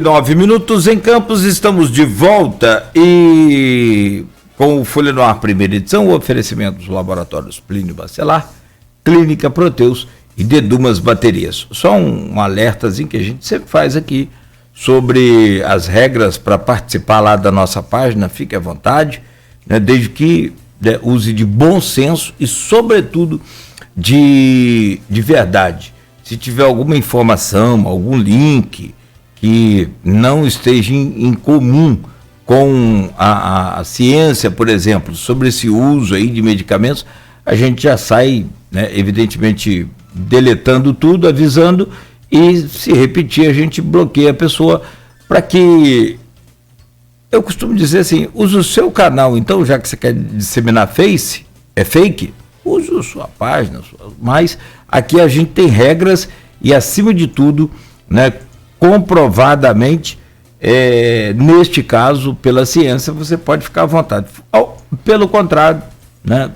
9 minutos em Campos, estamos de volta e com o Folha no Ar, primeira edição, o oferecimento dos laboratórios Plínio Bacelar, Clínica Proteus e Dedumas Baterias. Só um alertazinho que a gente sempre faz aqui sobre as regras para participar lá da nossa página, fique à vontade, né, desde que use de bom senso e, sobretudo, de verdade. Se tiver alguma informação, algum link que não esteja em comum com a ciência, por exemplo, sobre esse uso aí de medicamentos, a gente já sai, né, evidentemente, deletando tudo, avisando, e se repetir, a gente bloqueia a pessoa para que, eu costumo dizer assim, use o seu canal, então, já que você quer disseminar fake, use a sua página, mas aqui a gente tem regras e, acima de tudo, né, comprovadamente, neste caso, pela ciência, você pode ficar à vontade. Pelo contrário, né,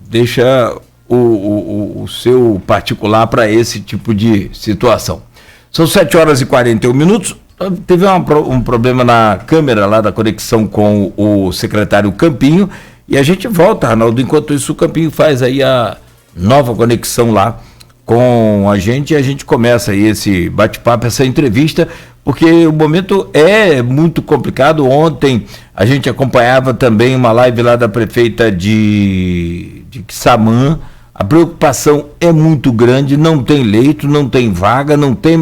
deixa o seu particular para esse tipo de situação. São 7h41. Teve um problema na câmera lá da conexão com o secretário Campinho, e a gente volta, Arnaldo. Enquanto isso, o Campinho faz aí a nova conexão lá com a gente, e a gente começa aí esse bate-papo, essa entrevista, porque o momento é muito complicado. Ontem a gente acompanhava também uma live lá da prefeita de Quissamã. A preocupação é muito grande, não tem leito, não tem vaga, não tem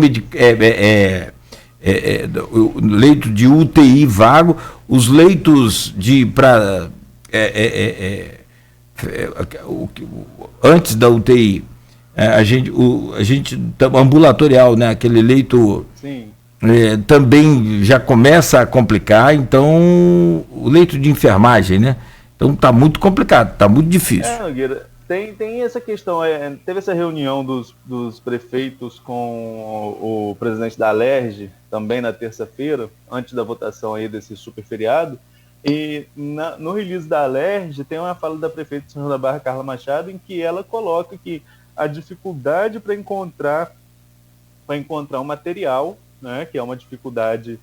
leito de UTI vago, os leitos antes da UTI, a gente ambulatorial, né, aquele leito. Sim. Também já começa a complicar, então o leito de enfermagem, né? Então está muito complicado, está muito difícil. Nogueira, tem essa questão, teve essa reunião dos prefeitos com o presidente da Alerj, também na terça-feira, antes da votação aí desse super feriado, e no release da Alerj tem uma fala da prefeita de São João da Barra, Carla Machado, em que ela coloca que a dificuldade para encontrar um material, né, que é uma dificuldade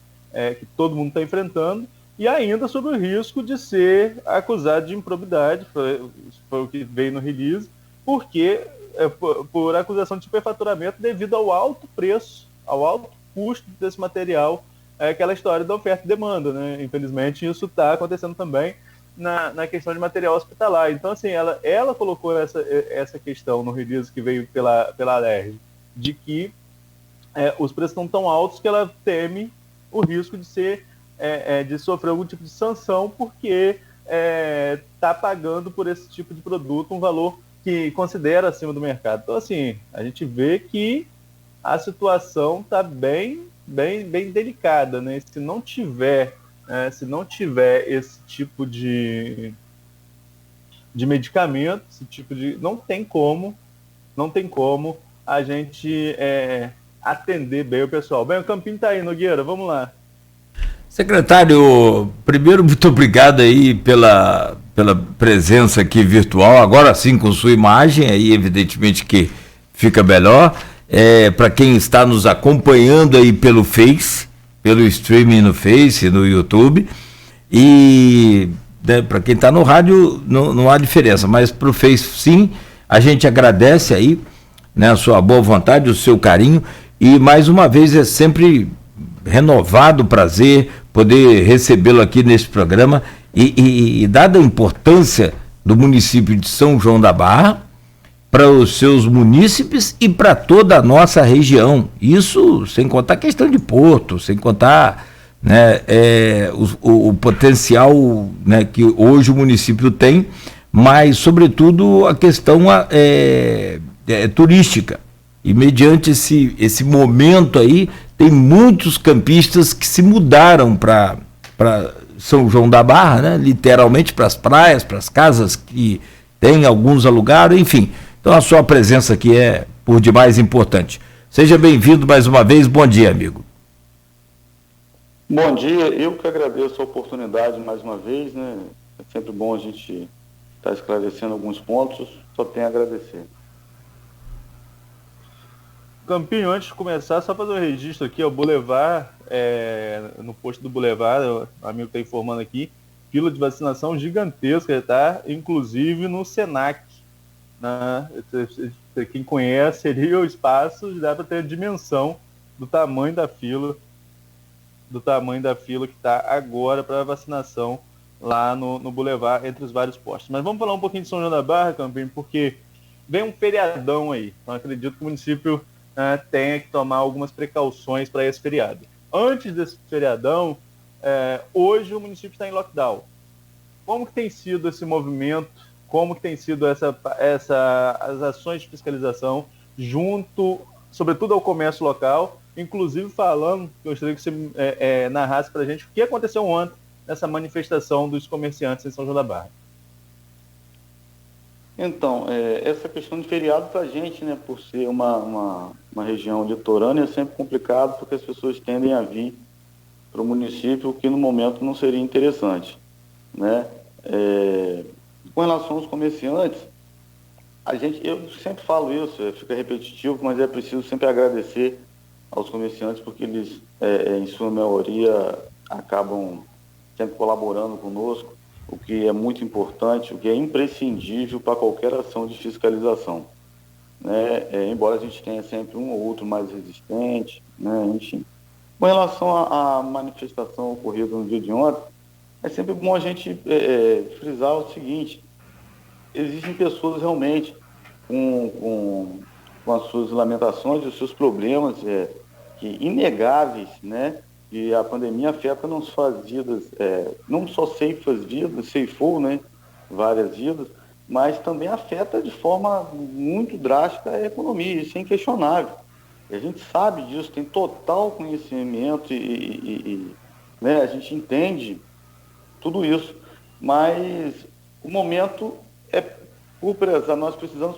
que todo mundo está enfrentando, e ainda sobre o risco de ser acusado de improbidade, foi o que veio no release, porque por acusação de superfaturamento devido ao alto preço, ao alto custo desse material, aquela história da oferta e demanda, né? Infelizmente isso está acontecendo também na questão de material hospitalar. Então, assim, ela colocou essa questão no release que veio pela Alerj, de que os preços estão tão altos que ela teme o risco de de sofrer algum tipo de sanção, porque está pagando por esse tipo de produto um valor que considera acima do mercado. Então, assim, a gente vê que a situação está bem delicada, né? Se não tiver esse tipo de medicamento, não tem como a gente atender bem o pessoal. Bem, o Campinho está aí, Nogueira, vamos lá. Secretário, primeiro, muito obrigado aí pela presença aqui virtual, agora sim com sua imagem, aí evidentemente que fica melhor. Para quem está nos acompanhando aí pelo streaming no Face, no YouTube, e para quem está no rádio não há diferença, mas para o Face sim, a gente agradece aí, né, a sua boa vontade, o seu carinho, e mais uma vez é sempre renovado o prazer poder recebê-lo aqui nesse programa, e dada a importância do município de São João da Barra para os seus munícipes e para toda a nossa região, isso sem contar a questão de porto, sem contar, né, o potencial, né, que hoje o município tem, mas sobretudo a questão turística. E mediante esse momento aí, tem muitos campistas que se mudaram para São João da Barra, né? Literalmente para as praias, para as casas que tem, alguns alugaram, enfim. Então a sua presença aqui é por demais importante. Seja bem-vindo mais uma vez, bom dia, amigo. Bom dia, eu que agradeço a oportunidade mais uma vez, né? É sempre bom a gente estar esclarecendo alguns pontos, só tenho a agradecer. Campinho, antes de começar, só fazer um registro aqui, o Boulevard, no posto do Boulevard, o amigo está informando aqui, fila de vacinação gigantesca, tá? Inclusive no Senac, né? Quem conhece ali o espaço, dá para ter a dimensão do tamanho da fila que está agora para vacinação lá no Boulevard, entre os vários postos. Mas vamos falar um pouquinho de São João da Barra, Campinho, porque vem um feriadão aí. Então acredito que o município tenha que tomar algumas precauções para esse feriado. Antes desse feriadão, hoje o município está em lockdown. Como que tem sido esse movimento? Como que tem sido as ações de fiscalização junto, sobretudo, ao comércio local? Inclusive falando, gostaria que você narrasse para a gente o que aconteceu ontem nessa manifestação dos comerciantes em São João da Barra. Então, essa questão de feriado para a gente, né, por ser uma região litorânea, é sempre complicado porque as pessoas tendem a vir para o município, o que no momento não seria interessante, né? Com relação aos comerciantes, eu sempre falo isso, fica repetitivo, mas é preciso sempre agradecer aos comerciantes porque eles, em sua maioria, acabam sempre colaborando conosco, o que é muito importante, o que é imprescindível para qualquer ação de fiscalização, né? Embora a gente tenha sempre um ou outro mais resistente, né? Enfim. Com relação à manifestação ocorrida no dia de ontem, é sempre bom a gente frisar o seguinte: existem pessoas realmente com as suas lamentações, os seus problemas que inegáveis, né? E a pandemia afeta nas suas vidas, não só ceifou, né, várias vidas, mas também afeta de forma muito drástica a economia, isso é inquestionável. E a gente sabe disso, tem total conhecimento né, a gente entende tudo isso, mas o momento por prezar, nós precisamos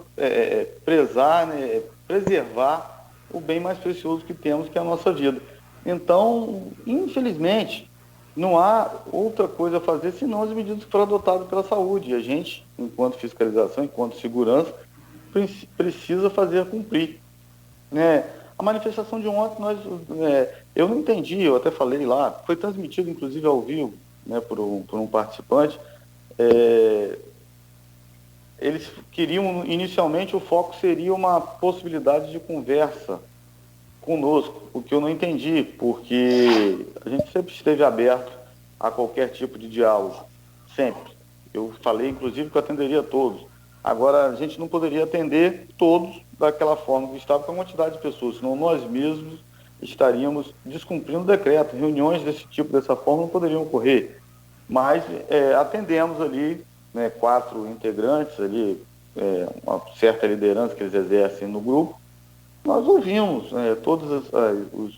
prezar, né, preservar o bem mais precioso que temos, que é a nossa vida. Então, infelizmente, não há outra coisa a fazer senão as medidas que foram adotadas pela saúde. E a gente, enquanto fiscalização, enquanto segurança, precisa fazer cumprir, né? A manifestação de ontem, eu não entendi, eu até falei lá, foi transmitido inclusive ao vivo, né, por um participante. Eles queriam, inicialmente, o foco seria uma possibilidade de conversa conosco, o que eu não entendi, porque a gente sempre esteve aberto a qualquer tipo de diálogo, sempre. Eu falei, inclusive, que eu atenderia todos. Agora, a gente não poderia atender todos daquela forma que estava com a quantidade de pessoas, senão nós mesmos estaríamos descumprindo o decreto. Reuniões desse tipo, dessa forma, não poderiam ocorrer. Mas atendemos ali, né, 4 integrantes ali, uma certa liderança que eles exercem no grupo. Nós ouvimos todos os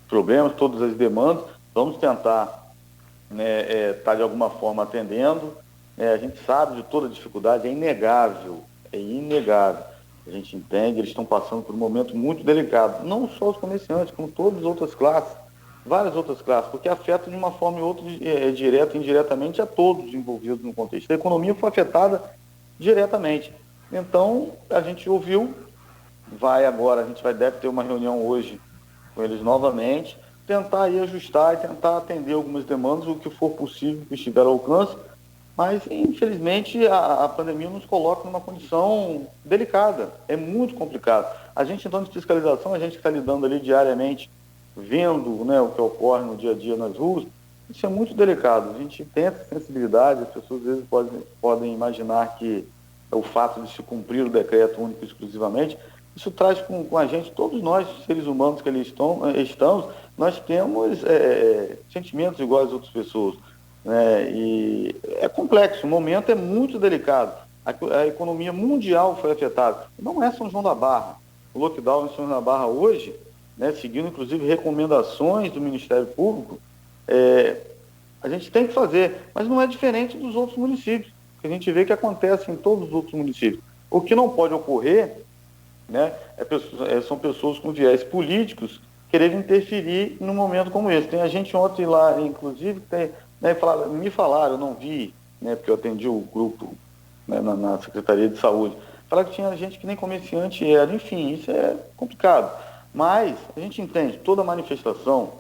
problemas, todas as demandas, vamos tentar estar de alguma forma atendendo. A gente sabe de toda a dificuldade, é inegável. A gente entende, eles estão passando por um momento muito delicado, não só os comerciantes, como todas as outras classes, várias outras classes, porque afeta de uma forma ou outra, direta e indiretamente, a todos envolvidos no contexto. A economia foi afetada diretamente. Então, a gente ouviu. A gente deve ter uma reunião hoje com eles novamente, tentar aí ajustar e tentar atender algumas demandas, o que for possível, que estiver ao alcance, mas infelizmente a pandemia nos coloca numa condição delicada, é muito complicado. A gente então de fiscalização, a gente que está lidando ali diariamente, vendo, né, o que ocorre no dia a dia nas ruas, isso é muito delicado. A gente tem essa sensibilidade, as pessoas às vezes podem imaginar que o fato de se cumprir o decreto único e exclusivamente, isso traz com a gente, todos nós, seres humanos que ali estamos, nós temos sentimentos iguais às outras pessoas, né? E é complexo, o momento é muito delicado. A economia mundial foi afetada. Não é São João da Barra. O lockdown em São João da Barra hoje, né, seguindo inclusive recomendações do Ministério Público, a gente tem que fazer, mas não é diferente dos outros municípios, que a gente vê que acontece em todos os outros municípios. O que não pode ocorrer, né, são pessoas com viés políticos querendo interferir num momento como esse. Tem a gente ontem lá, inclusive, me falaram, eu não vi, né, porque eu atendi o grupo, né, na Secretaria de Saúde, Falar que tinha gente que nem comerciante era, enfim, isso é complicado. Mas a gente entende, toda manifestação,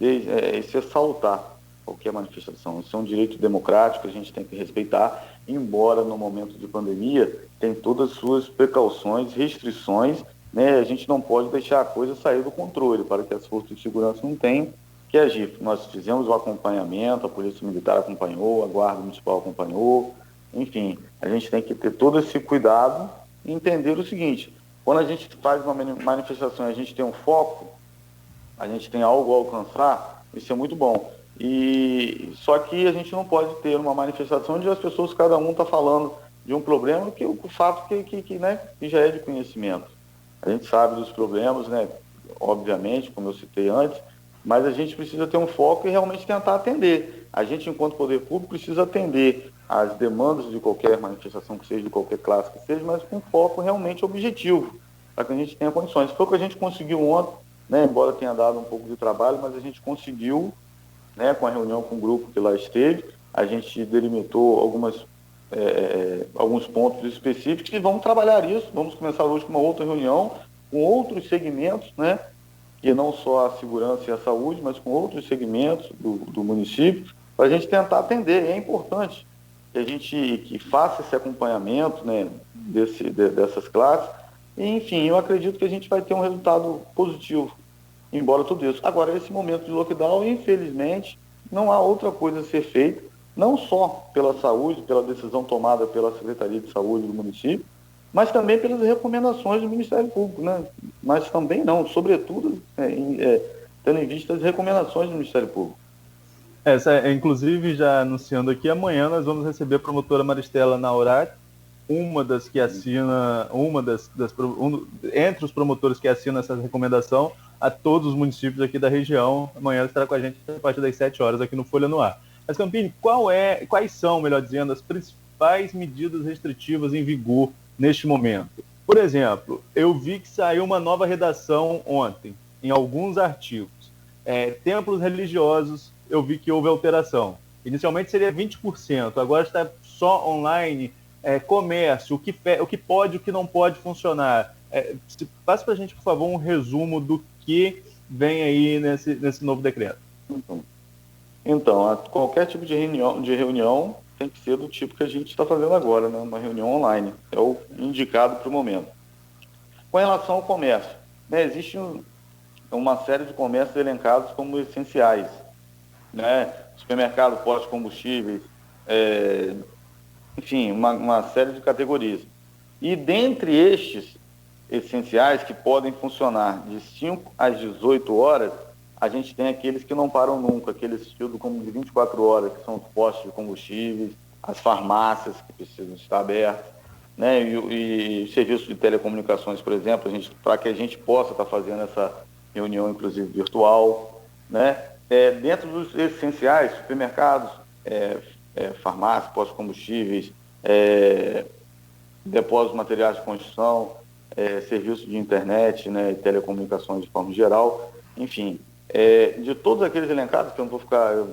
isso é salutar qualquer manifestação. Isso é um direito democrático, a gente tem que respeitar, embora no momento de pandemia tem todas as suas precauções, restrições, né? A gente não pode deixar a coisa sair do controle, para que as forças de segurança não tenham que agir. Nós fizemos o acompanhamento, a Polícia Militar acompanhou, a Guarda Municipal acompanhou, enfim, a gente tem que ter todo esse cuidado e entender o seguinte: quando a gente faz uma manifestação e a gente tem um foco, a gente tem algo a alcançar, isso é muito bom. E só que a gente não pode ter uma manifestação onde as pessoas, cada um está falando de um problema, que o fato né, que já é de conhecimento. A gente sabe dos problemas, né, obviamente, como eu citei antes, mas a gente precisa ter um foco e realmente tentar atender. A gente, enquanto poder público, precisa atender às demandas de qualquer manifestação que seja, de qualquer classe que seja, mas com foco realmente objetivo, para que a gente tenha condições. Foi o que a gente conseguiu ontem, né, embora tenha dado um pouco de trabalho, mas a gente conseguiu, né, com a reunião com o grupo que lá esteve, a gente delimitou alguns pontos específicos e vamos trabalhar isso. Vamos começar hoje com uma outra reunião, com outros segmentos, né, que não só a segurança e a saúde, mas com outros segmentos do município, para a gente tentar atender. E é importante que a gente faça esse acompanhamento, né, dessas classes. E, enfim, eu acredito que a gente vai ter um resultado positivo, embora tudo isso. Agora, esse momento de lockdown, infelizmente, não há outra coisa a ser feita, não só pela saúde, pela decisão tomada pela Secretaria de Saúde do município, mas também pelas recomendações do Ministério Público, né? Mas também não, sobretudo, tendo em vista as recomendações do Ministério Público. Inclusive, já anunciando aqui, amanhã nós vamos receber a promotora Maristela Naurati, uma das que assina, entre os promotores que assinam essa recomendação a todos os municípios aqui da região. Amanhã ela estará com a gente a partir das 7 horas aqui no Folha no Ar. Mas, Campini, quais são, melhor dizendo, as principais medidas restritivas em vigor neste momento? Por exemplo, eu vi que saiu uma nova redação ontem, em alguns artigos. Templos religiosos, eu vi que houve alteração. Inicialmente seria 20%, agora está só online. Comércio, o que pode e o que não pode funcionar. Passe para a gente, por favor, um resumo do que vem aí nesse novo decreto. Então, qualquer tipo de reunião tem que ser do tipo que a gente está fazendo agora, né? Uma reunião online. É o indicado para o momento. Com relação ao comércio, né, existe uma série de comércios elencados como essenciais, né? Supermercado, postos de combustíveis, enfim, uma série de categorias. E dentre estes essenciais, que podem funcionar de 5 às 18 horas, a gente tem aqueles que não param nunca, aqueles tidos como de 24 horas, que são os postos de combustíveis, as farmácias que precisam estar abertas, né? E serviços de telecomunicações, por exemplo, para que a gente possa estar fazendo essa reunião, inclusive virtual, né? Dentro dos essenciais, supermercados, farmácias, postos de combustíveis, depósitos de materiais de construção, serviços de internet, né, telecomunicações de forma geral, enfim, de todos aqueles elencados, que eu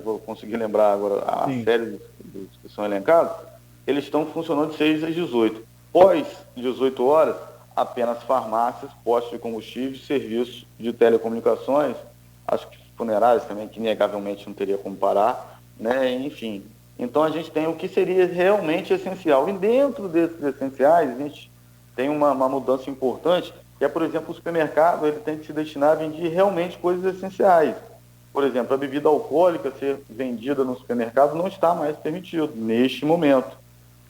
vou conseguir lembrar agora a série dos que são elencados, eles estão funcionando de 6 às 18. Pós 18 horas, apenas farmácias, postos de combustíveis, serviços de telecomunicações, acho que funerários também, que inegavelmente não teria como parar, né, enfim. Então a gente tem o que seria realmente essencial. E dentro desses essenciais, a gente tem uma mudança importante, que é, por exemplo, o supermercado, ele tem que se destinar a vender realmente coisas essenciais. Por exemplo, a bebida alcoólica ser vendida no supermercado não está mais permitido neste momento.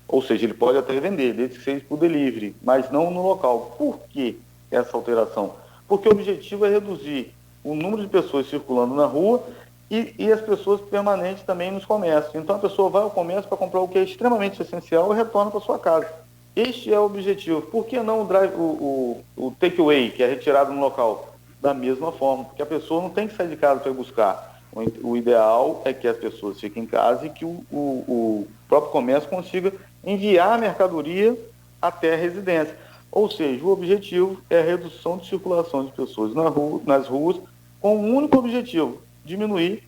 Ou seja, ele pode até vender, desde que seja por delivery, mas não no local. Por que essa alteração? Porque o objetivo é reduzir o número de pessoas circulando na rua e as pessoas permanentes também nos comércios. Então a pessoa vai ao comércio para comprar o que é extremamente essencial e retorna para sua casa. Este é o objetivo. Por que não o takeaway, que é retirado no local? Da mesma forma, porque a pessoa não tem que sair de casa para ir buscar. O ideal é que as pessoas fiquem em casa e que o próprio comércio consiga enviar a mercadoria até a residência. Ou seja, o objetivo é a redução de circulação de pessoas nas ruas, com um único objetivo: diminuir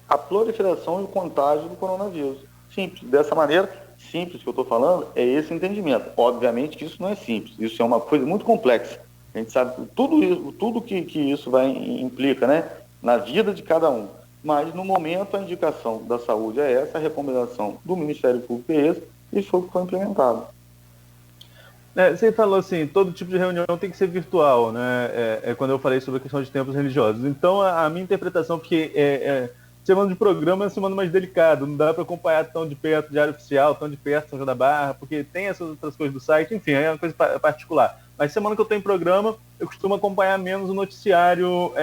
a proliferação e o contágio do coronavírus. Simples. Dessa maneira, simples que eu estou falando é esse entendimento. Obviamente que isso não é simples, isso é uma coisa muito complexa. A gente sabe tudo que isso implica, né, na vida de cada um. Mas, no momento, a indicação da saúde é essa, a recomendação do Ministério Público é esse, e foi o que foi implementado. Você falou assim, todo tipo de reunião tem que ser virtual, né? Quando eu falei sobre a questão de templos religiosos. Então, a minha interpretação, porque semana de programa é uma semana mais delicada, não dá para acompanhar tão de perto Diário Oficial, tão de perto São João da Barra, porque tem essas outras coisas do site, enfim, é uma coisa particular. Mas semana que eu tenho programa, eu costumo acompanhar menos o noticiário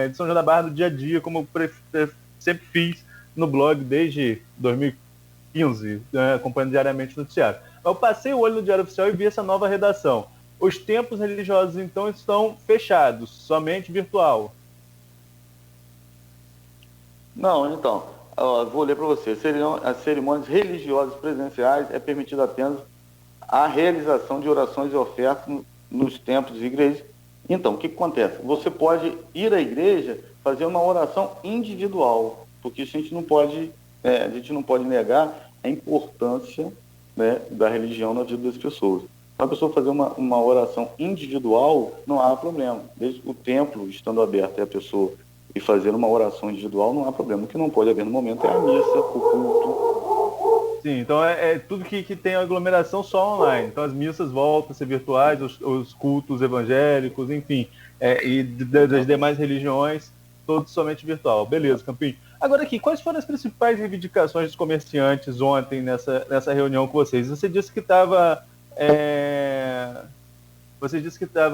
de São João da Barra do dia a dia, como eu sempre fiz no blog desde 2015, acompanhando diariamente o noticiário. Eu passei o olho no Diário Oficial e vi essa nova redação. Os templos religiosos, então, estão fechados, somente virtual. Não, então, vou ler para você. As cerimônias religiosas presenciais é permitida apenas a realização de orações e ofertas nos templos e igrejas. Então, o que acontece? Você pode ir à igreja fazer uma oração individual, porque a gente não pode negar a importância, né, da religião na vida das pessoas. Para a pessoa fazer uma oração individual, não há problema. Desde o templo estando aberto e a pessoa e fazer uma oração individual, não há problema. O que não pode haver no momento é a missa, o culto. Sim, então tudo que tem aglomeração só online. Então as missas voltam a ser virtuais, os cultos evangélicos, enfim, e das demais religiões, todos somente virtual. Beleza, Campinho. Agora aqui, quais foram as principais reivindicações dos comerciantes ontem nessa reunião com vocês? Você disse que estava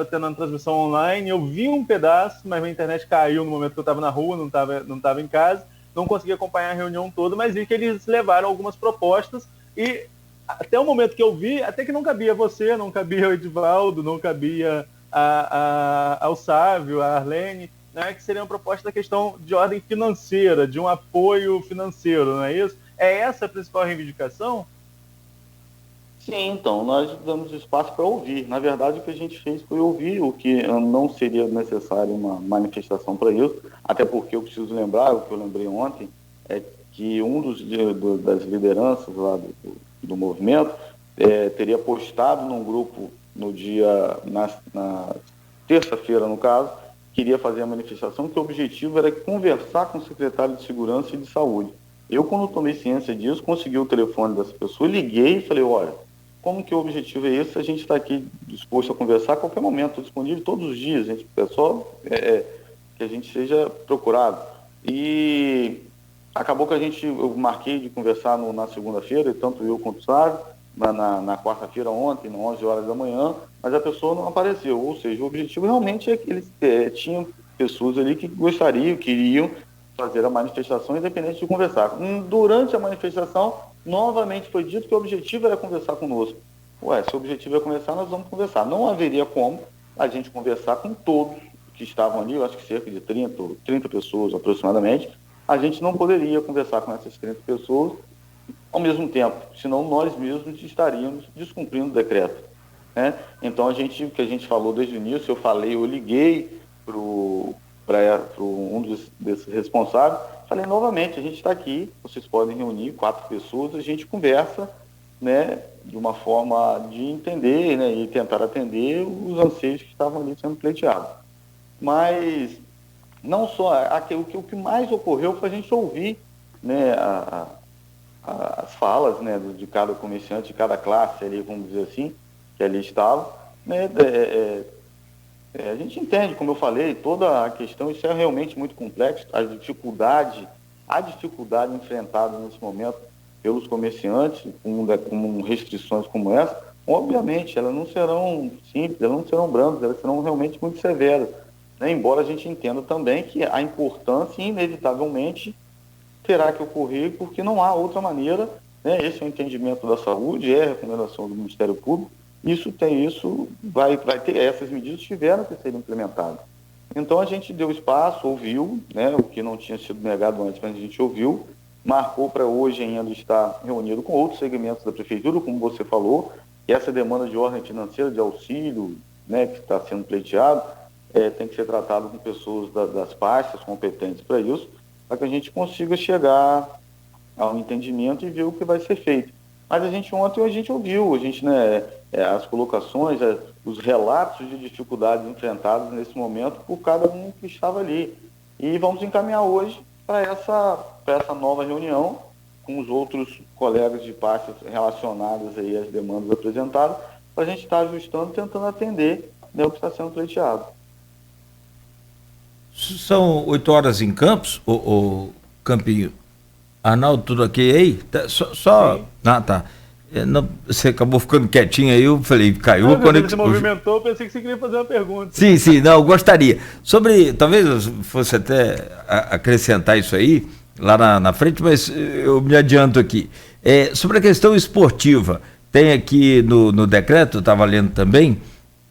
tendo uma transmissão online, eu vi um pedaço, mas a internet caiu no momento que eu estava na rua, não estava em casa, não consegui acompanhar a reunião toda, mas vi que eles levaram algumas propostas e até o momento que eu vi, até que não cabia você, não cabia o Edivaldo, não cabia ao Sávio, a Arlene, né, que seria uma proposta da questão de ordem financeira, de um apoio financeiro, não é isso? É essa a principal reivindicação? Sim, então, nós damos espaço para ouvir. Na verdade, o que a gente fez foi ouvir, o que não seria necessário uma manifestação para isso, até porque eu preciso lembrar, o que eu lembrei ontem, é que das lideranças lá do movimento teria postado num grupo na terça-feira, no caso, queria fazer a manifestação, que o objetivo era conversar com o secretário de Segurança e de Saúde. Eu, quando tomei ciência disso, consegui o telefone dessa pessoa, liguei e falei, olha, como que o objetivo é esse? A gente está aqui disposto a conversar a qualquer momento, estou disponível todos os dias, é só que a gente seja procurado. E acabou que eu marquei de conversar na segunda-feira, tanto eu quanto o Sávio, na quarta-feira ontem, às 11 horas da manhã, mas a pessoa não apareceu. Ou seja, o objetivo realmente é que eles tinham pessoas ali que queriam fazer a manifestação independente de conversar. Durante a manifestação, novamente foi dito que o objetivo era conversar conosco. Se o objetivo é conversar, nós vamos conversar. Não haveria como a gente conversar com todos que estavam ali, eu acho que cerca de 30 pessoas aproximadamente. A gente não poderia conversar com essas 30 pessoas ao mesmo tempo, senão nós mesmos estaríamos descumprindo o decreto, né? Então, o que a gente falou desde o início, eu liguei para um desses responsáveis, falei novamente, a gente está aqui, vocês podem reunir 4 pessoas, a gente conversa, né, de uma forma de entender, né, e tentar atender os anseios que estavam ali sendo pleiteados. Mas não só, o que mais ocorreu foi a gente ouvir, né, as falas, né, de cada comerciante, de cada classe ali, vamos dizer assim, que ali estava, né, a gente entende, como eu falei, toda a questão, isso é realmente muito complexo, a dificuldade enfrentada nesse momento pelos comerciantes, com restrições como essa, obviamente, elas não serão simples, elas não serão brandas, elas serão realmente muito severas, né, embora a gente entenda também que a importância, inevitavelmente, terá que ocorrer, porque não há outra maneira, né? Esse é o entendimento da saúde, é a recomendação do Ministério Público, vai ter, essas medidas tiveram que ser implementadas. Então a gente deu espaço, ouviu, né, o que não tinha sido negado antes, mas a gente ouviu, marcou para hoje ainda estar reunido com outros segmentos da Prefeitura, como você falou, e essa demanda de ordem financeira, de auxílio, né, que está sendo pleiteado, tem que ser tratado com pessoas das pastas competentes para isso, para que a gente consiga chegar a um entendimento e ver o que vai ser feito. Mas ontem a gente ouviu, né, as colocações, os relatos de dificuldades enfrentadas nesse momento por cada um que estava ali. E vamos encaminhar hoje para essa nova reunião com os outros colegas de pastas relacionadas aí às demandas apresentadas, para a gente estar ajustando, tentando atender, né, o que está sendo pleiteado. São 8 horas em Campos, o Campinho. Arnaldo, tudo ok aí? Tá. Não, você acabou ficando quietinho aí, eu falei, caiu a conexão. Ele se movimentou, pensei que você queria fazer uma pergunta. Sim, não, gostaria. Talvez fosse até acrescentar isso aí, lá na frente, mas eu me adianto aqui. Sobre a questão esportiva, tem aqui no decreto, eu estava lendo também,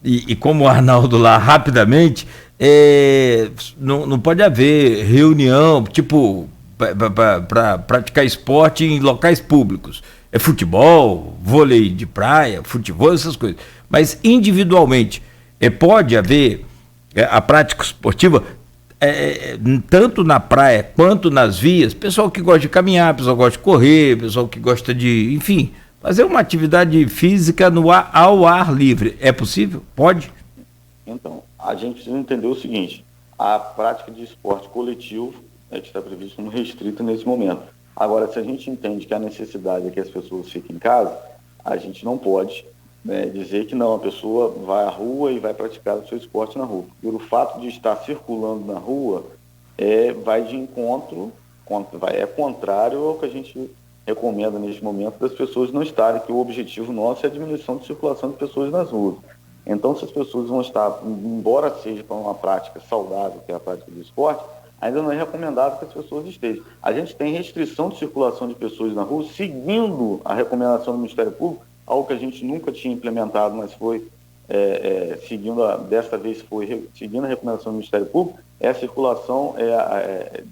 e como o Arnaldo lá, rapidamente, não pode haver reunião, tipo, para praticar esporte em locais públicos. Futebol, vôlei de praia, futebol, essas coisas. Mas individualmente, pode haver a prática esportiva, tanto na praia quanto nas vias, pessoal que gosta de caminhar, pessoal que gosta de correr, pessoal que gosta de, enfim, fazer uma atividade física ao ar livre. É possível? Pode? Então, a gente precisa entender o seguinte: a prática de esporte coletivo que está previsto como restrita nesse momento. Agora, se a gente entende que a necessidade é que as pessoas fiquem em casa, a gente não pode, né, dizer que não, a pessoa vai à rua e vai praticar o seu esporte na rua. Pelo fato de estar circulando na rua, vai de encontro, é contrário ao que a gente recomenda neste momento das pessoas não estarem, que o objetivo nosso é a diminuição de circulação de pessoas nas ruas. Então, se as pessoas vão estar, embora seja para uma prática saudável, que é a prática do esporte, ainda não é recomendado que as pessoas estejam. A gente tem restrição de circulação de pessoas na rua, seguindo a recomendação do Ministério Público, algo que a gente nunca tinha implementado, mas foi desta vez foi seguindo a recomendação do Ministério Público, é a circulação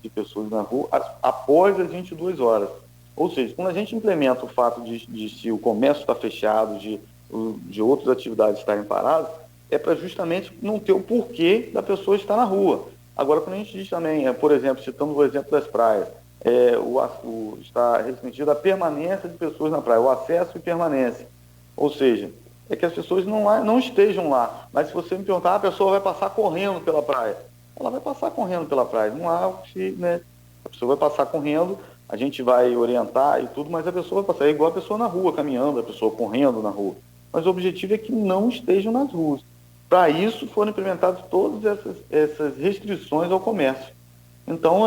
de pessoas na rua após as 22 horas. Ou seja, quando a gente implementa o fato de se o comércio está fechado, de outras atividades estarem paradas, é para justamente não ter o porquê da pessoa estar na rua. Agora, quando a gente diz também, por exemplo, citando o exemplo das praias, está restringido a permanência de pessoas na praia, o acesso e permanência. Ou seja, é que as pessoas não estejam lá. Mas se você me perguntar, a pessoa vai passar correndo pela praia. Ela vai passar correndo pela praia. Não há o que, né? A pessoa vai passar correndo, a gente vai orientar e tudo, mas a pessoa vai passar. É igual a pessoa na rua, caminhando, a pessoa correndo na rua. Mas o objetivo é que não estejam nas ruas. Para isso foram implementadas todas essas restrições ao comércio. Então,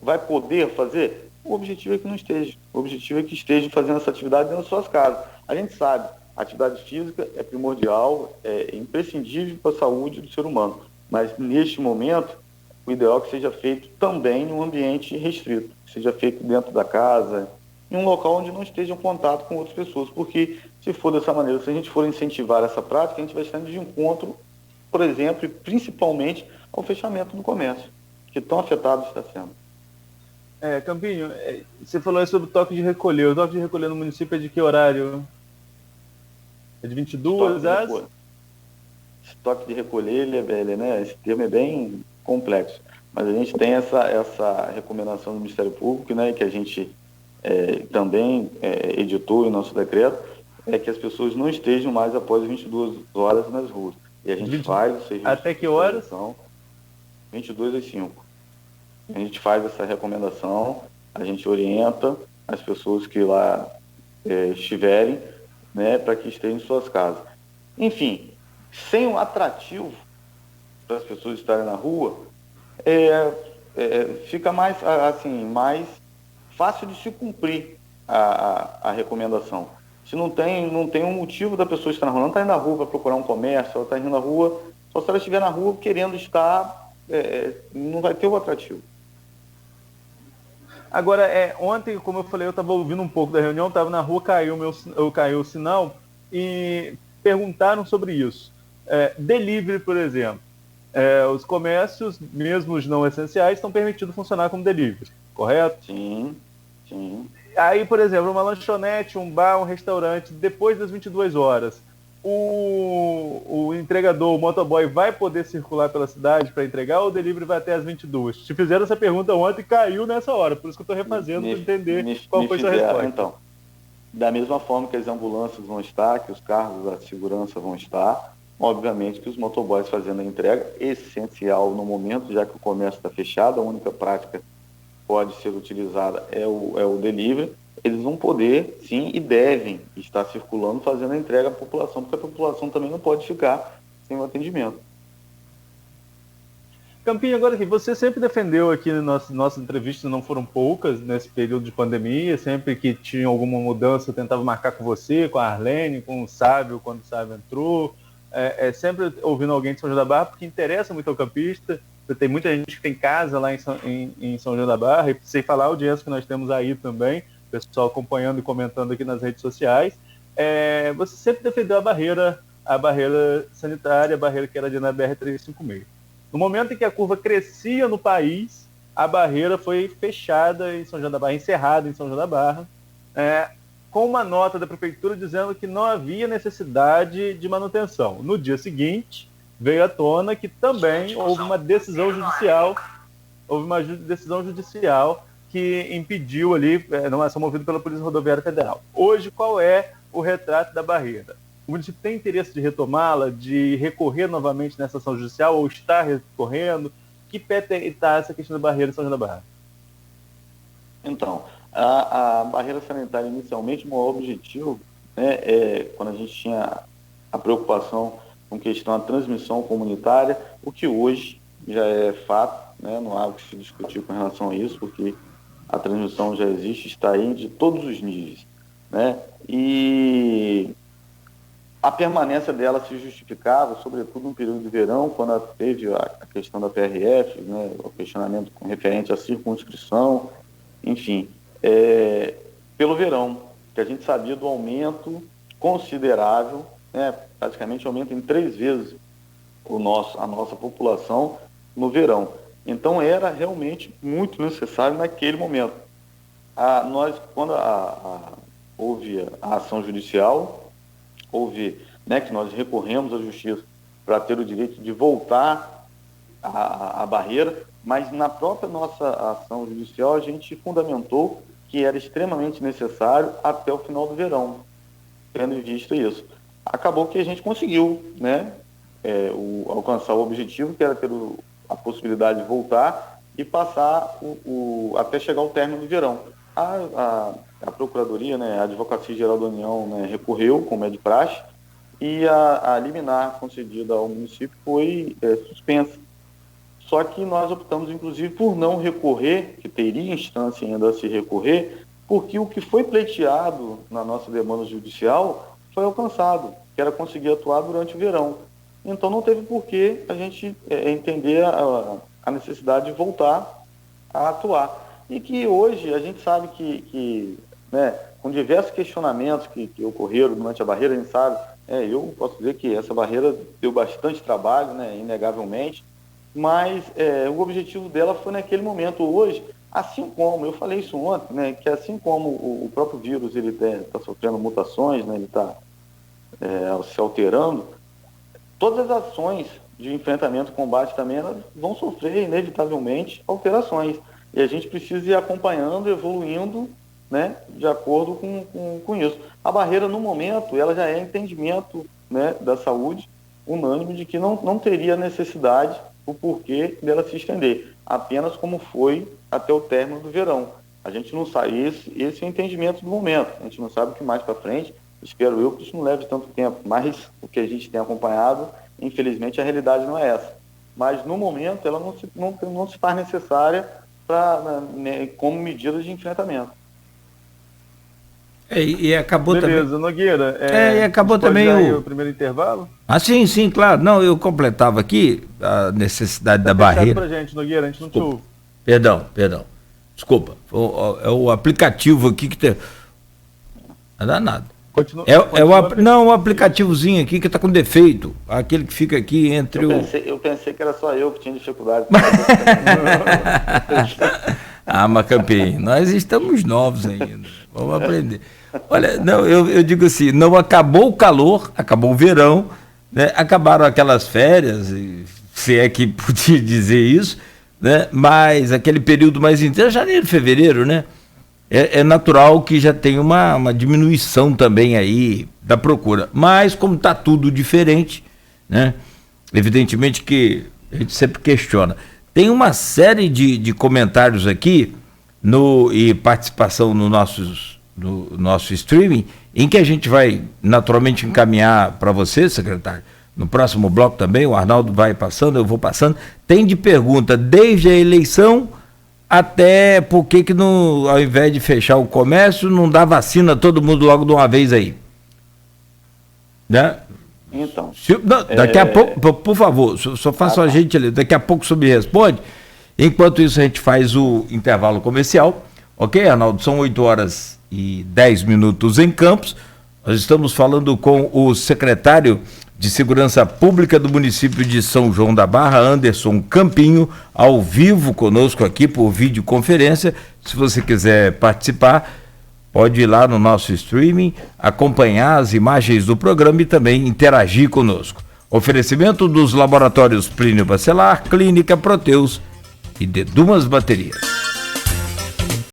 vai poder fazer? O objetivo é que não esteja. O objetivo é que estejam fazendo essa atividade dentro das suas casas. A gente sabe, a atividade física é primordial, é imprescindível para a saúde do ser humano. Mas, neste momento, o ideal é que seja feito também em um ambiente restrito. Que seja feito dentro da casa, em um local onde não esteja em contato com outras pessoas. Porque, se for dessa maneira, se a gente for incentivar essa prática, a gente vai estar de encontro, por exemplo, e principalmente ao fechamento do comércio, que tão afetado está sendo. Campinho, você falou aí sobre o toque de recolher. O toque de recolher no município é de que horário? É de 22 às? Esse toque de recolher, esse termo é bem complexo, mas a gente tem essa recomendação do Ministério Público, né, que a gente também editou em nosso decreto, é que as pessoas não estejam mais após 22 horas nas ruas. E a gente faz o serviço. Até que horas? 22 às 5. A gente faz essa recomendação, a gente orienta as pessoas que lá estiverem, né, para que estejam em suas casas. Enfim, sem um atrativo para as pessoas estarem na rua, fica mais fácil de se cumprir a recomendação. Se não tem um motivo da pessoa estar na rua, não está indo na rua para procurar um comércio, ela está indo na rua, só se ela estiver na rua querendo estar, não vai ter o atrativo. Agora, ontem, como eu falei, eu estava ouvindo um pouco da reunião, estava na rua, caiu o sinal e perguntaram sobre isso. Delivery, por exemplo. Os comércios, mesmo os não essenciais, estão permitidos funcionar como delivery, correto? Sim. Aí, por exemplo, uma lanchonete, um bar, um restaurante, depois das 22 horas, o entregador, o motoboy, vai poder circular pela cidade para entregar ou o delivery vai até as 22? Te fizeram essa pergunta ontem e caiu nessa hora, por isso que eu estou refazendo para entender qual foi a sua resposta. Então, Da mesma forma que as ambulâncias vão estar, que os carros da segurança vão estar, obviamente que os motoboys fazendo a entrega, essencial no momento, já que o comércio está fechado, a única prática que pode ser utilizada é o delivery, eles vão poder, sim, e devem estar circulando, fazendo a entrega à população, porque a população também não pode ficar sem o atendimento. Campinho, agora aqui, você sempre defendeu aqui nas nossas entrevistas, não foram poucas nesse período de pandemia, sempre que tinha alguma mudança eu tentava marcar com você, com a Arlene, com o Sábio, quando o Sábio entrou, sempre ouvindo alguém de São João da Barra, porque interessa muito ao campista. Tem muita gente que tem casa lá em São João da Barra, e sem falar a audiência que nós temos aí também, pessoal acompanhando e comentando aqui nas redes sociais. Você sempre defendeu a barreira sanitária, a barreira que era ali na BR-356. No momento em que a curva crescia no país, a barreira foi fechada em São João da Barra, encerrada em São João da Barra, com uma nota da prefeitura dizendo que não havia necessidade de manutenção. No dia seguinte, veio à tona que também houve uma decisão judicial que impediu ali, não ação movida pela Polícia Rodoviária Federal. Hoje, qual é o retrato da barreira? O município tem interesse de retomá-la, de recorrer novamente nessa ação judicial, ou está recorrendo? Que pé está essa questão da barreira em São João da Barra? Então, a barreira sanitária, inicialmente, o maior objetivo, né, quando a gente tinha a preocupação com questão da transmissão comunitária, o que hoje já é fato, né, não há o que se discutir com relação a isso, porque a transmissão já existe, está aí de todos os níveis, né, e a permanência dela se justificava, sobretudo no período de verão, quando teve a questão da PRF, né, o questionamento com referente à circunscrição, enfim, pelo verão, que a gente sabia do aumento considerável, né, praticamente aumenta em 3 vezes a nossa população no verão. Então era realmente muito necessário naquele momento. Quando houve a ação judicial, houve, né, que nós recorremos à justiça para ter o direito de voltar à barreira, mas na própria nossa ação judicial a gente fundamentou que era extremamente necessário até o final do verão, tendo visto isso. Acabou que a gente conseguiu, né, alcançar o objetivo, que era ter a possibilidade de voltar e passar até chegar ao término do verão. A Procuradoria, né, a Advocacia Geral da União, né, recorreu, como é de praxe, e a liminar concedida ao município foi suspensa. Só que nós optamos, inclusive, por não recorrer, que teria instância ainda a se recorrer, porque o que foi pleiteado na nossa demanda judicial foi alcançado, que era conseguir atuar durante o verão. Então não teve por que a gente entender a necessidade de voltar a atuar. E que hoje a gente sabe que né, com diversos questionamentos que ocorreram durante a barreira, a gente sabe, eu posso dizer que essa barreira deu bastante trabalho, né, inegavelmente, mas o objetivo dela foi naquele momento. Hoje, assim como, eu falei isso ontem, né, que assim como o próprio vírus ele está sofrendo mutações, né, ele está se alterando, todas as ações de enfrentamento e combate também elas vão sofrer inevitavelmente alterações. E a gente precisa ir acompanhando, evoluindo, né, de acordo com isso. A barreira, no momento, ela já é entendimento, né, da saúde unânime de que não teria necessidade, o porquê dela se estender, apenas como foi até o término do verão. A gente não sabe, esse é o entendimento do momento, a gente não sabe o que mais para frente, espero eu que isso não leve tanto tempo, mas o que a gente tem acompanhado, infelizmente a realidade não é essa. Mas no momento ela não se faz necessária como medida de enfrentamento. E acabou também. Beleza, Nogueira. E acabou também o primeiro intervalo? Sim, claro. Não, eu completava aqui a necessidade da barreira. Pra gente, Nogueira, a gente não te ouve. Perdão. Desculpa. É o aplicativo aqui que tem. Não dá nada. O aplicativozinho aqui que está com defeito. Aquele que fica aqui entre eu pensei que era só eu que tinha dificuldade. Mas Campinho, nós estamos novos ainda. Vamos aprender. Olha, não, eu digo assim, não acabou o calor, acabou o verão, né? Acabaram aquelas férias, se é que podia dizer isso, né? Mas aquele período mais intenso, janeiro, fevereiro, né? é natural que já tenha uma diminuição também aí da procura. Mas como está tudo diferente, né? Evidentemente que a gente sempre questiona. Tem uma série de comentários aqui e participação no nosso streaming, em que a gente vai naturalmente encaminhar para você, secretário. No próximo bloco também, o Arnaldo vai passando, eu vou passando. Tem de pergunta desde a eleição até por que ao invés de fechar o comércio, não dá vacina todo mundo logo de uma vez aí. Né? Então. Daqui a pouco, por favor, só faça a gente ali, daqui a pouco o senhor me responde. Enquanto isso, a gente faz o intervalo comercial. Ok, Arnaldo? São 8h10 em Campos. Nós estamos falando com o secretário de Segurança Pública do município de São João da Barra, Anderson Campinho, ao vivo conosco aqui por videoconferência. Se você quiser participar, pode ir lá no nosso streaming, acompanhar as imagens do programa e também interagir conosco. Oferecimento dos laboratórios Plínio Bacelar, Clínica Proteus e de Dumas Baterias.